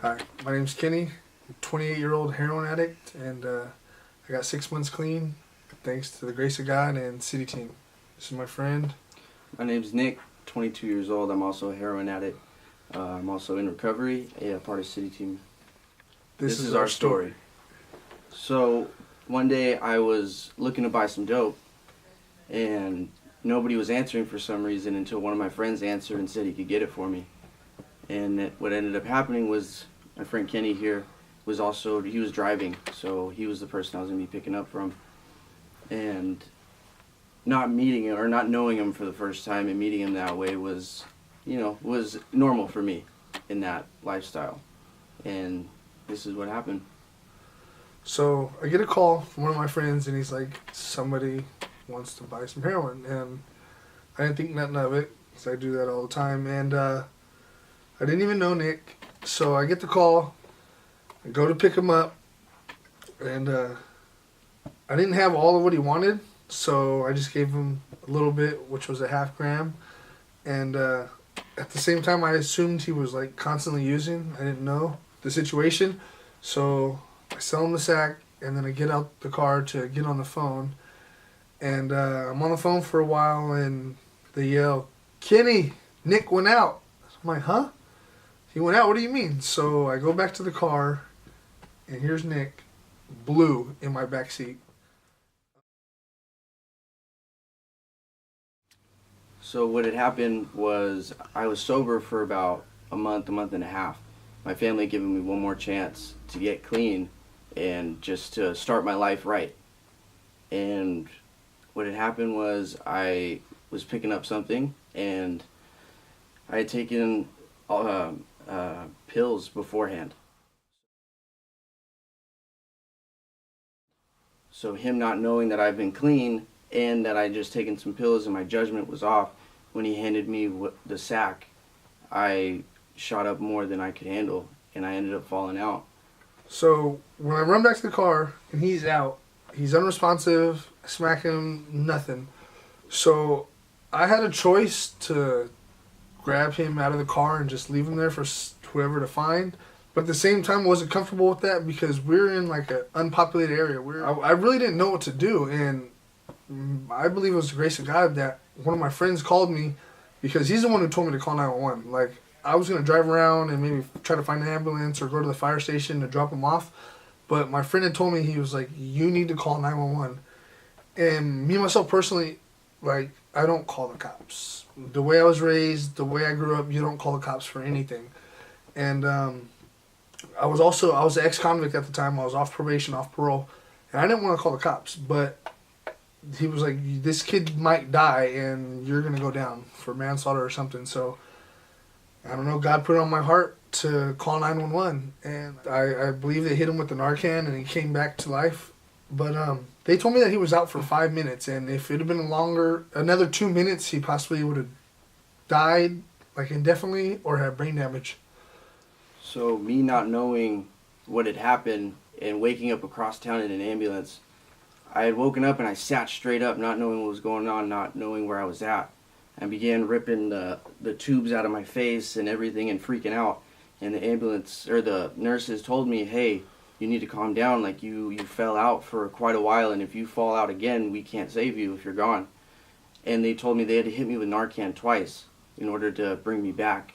Hi, my name's Kenny. I'm a 28-year-old heroin addict, and I got 6 months clean thanks to the grace of God and City Team. This is my friend. My name's Nick, 22 years old. I'm also a heroin addict. I'm also in recovery, a part of City Team. This is our story. So, one day I was looking to buy some dope, and nobody was answering for some reason until one of my friends answered and said he could get it for me. And what ended up happening was my friend Kenny here he was driving, so he was the person I was going to be picking up from. And not meeting him or not knowing him for the first time and meeting him that way was normal for me in that lifestyle. And this is what happened. So I get a call from one of my friends, and he's like, somebody wants to buy some heroin. And I didn't think nothing of it, because I do that all the time. And I didn't even know Nick. So I get the call, I go to pick him up, and I didn't have all of what he wanted. So I just gave him a little bit, which was a half gram. And at the same time, I assumed he was like constantly using. I didn't know the situation. So I sell him the sack, and then I get out the car to get on the phone. And I'm on the phone for a while, and they yell, "Kenny, Nick went out." I'm like, huh? He went out? What do you mean? So I go back to the car, and here's Nick, blue, in my back seat. So what had happened was I was sober for about a month and a half. My family had given me one more chance to get clean and just to start my life right. And what had happened was I was picking up something, and I had taken pills beforehand. So him not knowing that I've been clean and that I just taken some pills and my judgment was off, when he handed me the sack, I shot up more than I could handle, and I ended up falling out. So when I run back to the car and he's out, he's unresponsive, I smack him, nothing. So I had a choice to grab him out of the car and just leave him there for whoever to find. But at the same time, I wasn't comfortable with that because we're in like an unpopulated area. I really didn't know what to do, and I believe it was the grace of God that one of my friends called me, because he's the one who told me to call 911. Like, I was going to drive around and maybe try to find an ambulance or go to the fire station to drop him off. But my friend had told me, he was like, you need to call 911. And me, myself personally, like, I don't call the cops. The way I was raised, the way I grew up, you don't call the cops for anything. And I was an ex-convict at the time. I was off probation, off parole. And I didn't want to call the cops, but he was like, this kid might die and you're going to go down for manslaughter or something. So, I don't know, God put it on my heart to call 911. And I believe they hit him with the Narcan and he came back to life. But they told me that he was out for 5 minutes. And if it had been longer, another 2 minutes, he possibly would have died, like indefinitely, or had brain damage. So me not knowing what had happened and waking up across town in an ambulance, I had woken up and I sat straight up, not knowing what was going on, not knowing where I was at. I began ripping the tubes out of my face and everything and freaking out. And the ambulance, or the nurses told me, hey, you need to calm down. Like, you fell out for quite a while, and if you fall out again, we can't save you if you're gone. And they told me they had to hit me with Narcan twice in order to bring me back.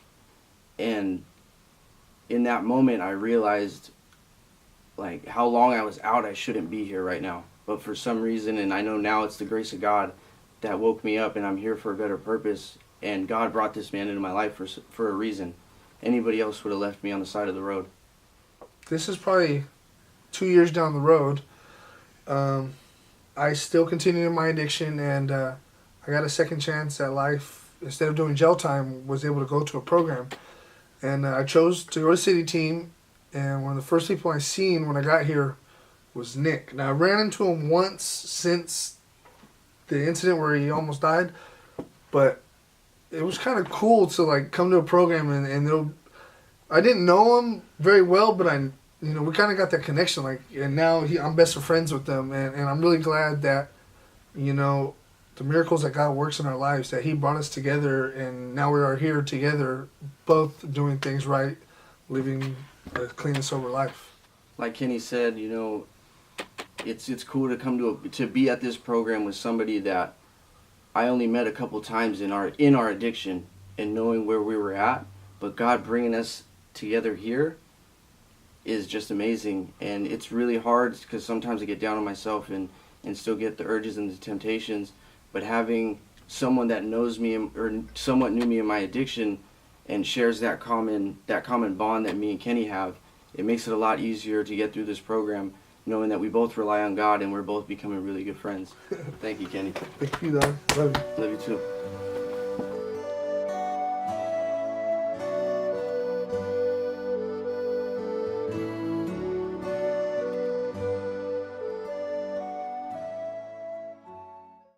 And in that moment, I realized, like, how long I was out. I shouldn't be here right now. But for some reason, and I know now it's the grace of God that woke me up, and I'm here for a better purpose. And God brought this man into my life for a reason. Anybody else would have left me on the side of the road. This is probably 2 years down the road. I still continue in my addiction, and I got a second chance at life. Instead of doing jail time, was able to go to a program. And I chose to go to City Team, and one of the first people I seen when I got here was Nick. Now, I ran into him once since the incident where he almost died, but it was kind of cool to like come to a program and I didn't know him very well, but we kind of got that connection. Like, and now I'm best of friends with them, and I'm really glad that, the miracles that God works in our lives, that He brought us together, and now we are here together, both doing things right, living a clean and sober life. Like Kenny said, it's cool to come to be at this program with somebody that I only met a couple times in our addiction and knowing where we were at, but God bringing us together here is just amazing. And it's really hard because sometimes I get down on myself and still get the urges and the temptations, but having someone that knows me or somewhat knew me in my addiction and shares that common bond that me and Kenny have, it makes it a lot easier to get through this program, knowing that we both rely on God and we're both becoming really good friends. Thank you, Kenny. Thank you, dog. Love you. Love you too.